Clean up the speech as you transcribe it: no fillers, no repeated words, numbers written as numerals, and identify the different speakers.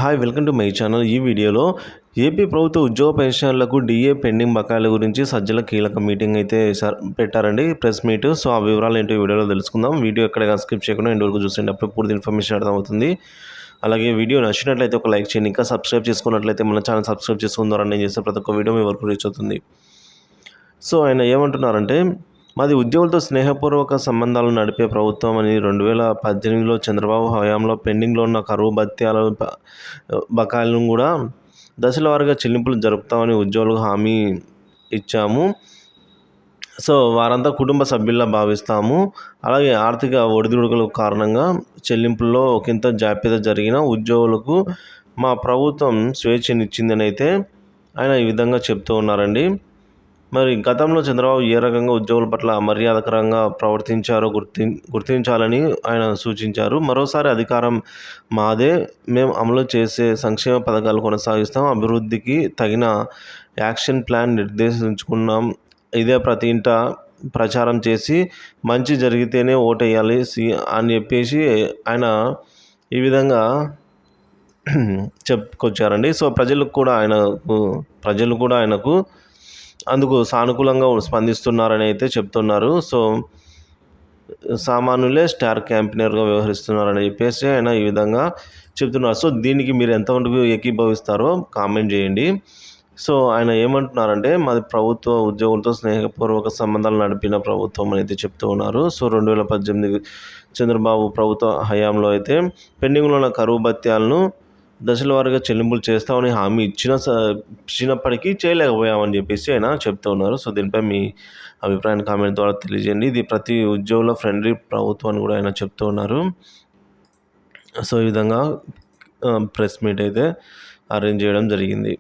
Speaker 1: Hi welcome to my channel. ఈ వీడియోలో AP ప్రభుత్వ ఉద్యోగ పెన్షనర్లకు డిఏ పెండింగ్ బకాయిల గురించి సజ్జల కీలక మీటింగ్ అయితే పెట్టారండి, ప్రెస్ మీట్. సో ఆ వివరాలు ఏంటో ఈ వీడియోలో తెలుసుకుందాం. వీడియో ఎక్కడ స్కిప్ చేయకుండా ఎండ్ వరకు చూసేయండి, అప్పుడు పూర్తి ఇన్ఫర్మేషన్ అర్థమవుతుంది. అలాగే వీడియో నచ్చినట్లయితే ఒక లైక్ చేయండి. ఇంకా సబ్స్క్రైబ్ చేసుకున్నట్లయితే మన ఛానల్ సబ్స్క్రైబ్ చేసుకున్న ద్వారా నేను చేసే ప్రతి ఒక్క వీడియో మీ వరకు రీచ్ అవుతుంది. సో ఆయన ఏమంటున్నారంటే, మాది ఉద్యోగులతో స్నేహపూర్వక సంబంధాలు నడిపే ప్రభుత్వం అని 2018లో చంద్రబాబు హయాంలో పెండింగ్లో ఉన్న కరువు భత్యాల బకాయిలను కూడా దశల వారీగా చెల్లింపులు జరుపుతామని ఉద్యోగులకు హామీ ఇచ్చాము. సో వారంతా కుటుంబ సభ్యుల్లా భావిస్తాము. అలాగే ఆర్థిక ఒడిదుడుకుల కారణంగా చెల్లింపుల్లో ఒకంత జాప్యత జరిగిన ఉద్యోగులకు మా ప్రభుత్వం స్వేచ్ఛనిచ్చిందని అయితే ఆయన ఈ విధంగా చెప్తూ ఉన్నారండి. మరి గతంలో చంద్రబాబు ఏ రకంగా ఉద్యోగుల పట్ల అమర్యాదకరంగా ప్రవర్తించారో గుర్తించాలని ఆయన సూచించారు. మరోసారి అధికారం మాదే, మేము అమలు చేసే సంక్షేమ పథకాలు కొనసాగిస్తాం, అభివృద్ధికి తగిన యాక్షన్ ప్లాన్ నిర్దేశించుకున్నాం. ఇదే ప్రతి ఇంట ప్రచారం చేసి మంచి జరిగితేనే ఓటేయాలి అని చెప్పేసి ఆయన ఈ విధంగా చెప్పుకొచ్చారండి. సో ప్రజలు కూడా ఆయనకు అందుకు సానుకూలంగా స్పందిస్తున్నారని అయితే చెప్తున్నారు. సో సామాన్యులే స్టార్ క్యాంపెయినర్గా వ్యవహరిస్తున్నారని చెప్పేసి ఆయన ఈ విధంగా చెప్తున్నారు. సో దీనికి మీరు ఎంతవరకు ఏకీభవిస్తారో కామెంట్ చేయండి. సో ఆయన ఏమంటున్నారంటే, మాది ప్రభుత్వ ఉద్యోగులతో స్నేహపూర్వక సంబంధాలు నడిపిన ప్రభుత్వం అని అయితే చెప్తూ ఉన్నారు. సో 2018 చంద్రబాబు ప్రభుత్వ హయాంలో అయితే పెండింగ్లో ఉన్న కరువు భత్యాలను దశల వారీగా చెల్లింపులు చేస్తామని హామీ ఇచ్చినప్పటికీ చేయలేకపోయామని చెప్పేసి ఆయన చెప్తూ ఉన్నారు. సో దీనిపై మీ అభిప్రాయాన్ని కామెంట్ ద్వారా తెలియజేయండి. ఇది ప్రతి ఉద్యోగుల ఫ్రెండ్లీ ప్రభుత్వం అని కూడా ఆయన చెప్తూ ఉన్నారు. సో ఈ విధంగా ప్రెస్ మీట్ అయితే అరేంజ్ చేయడం జరిగింది.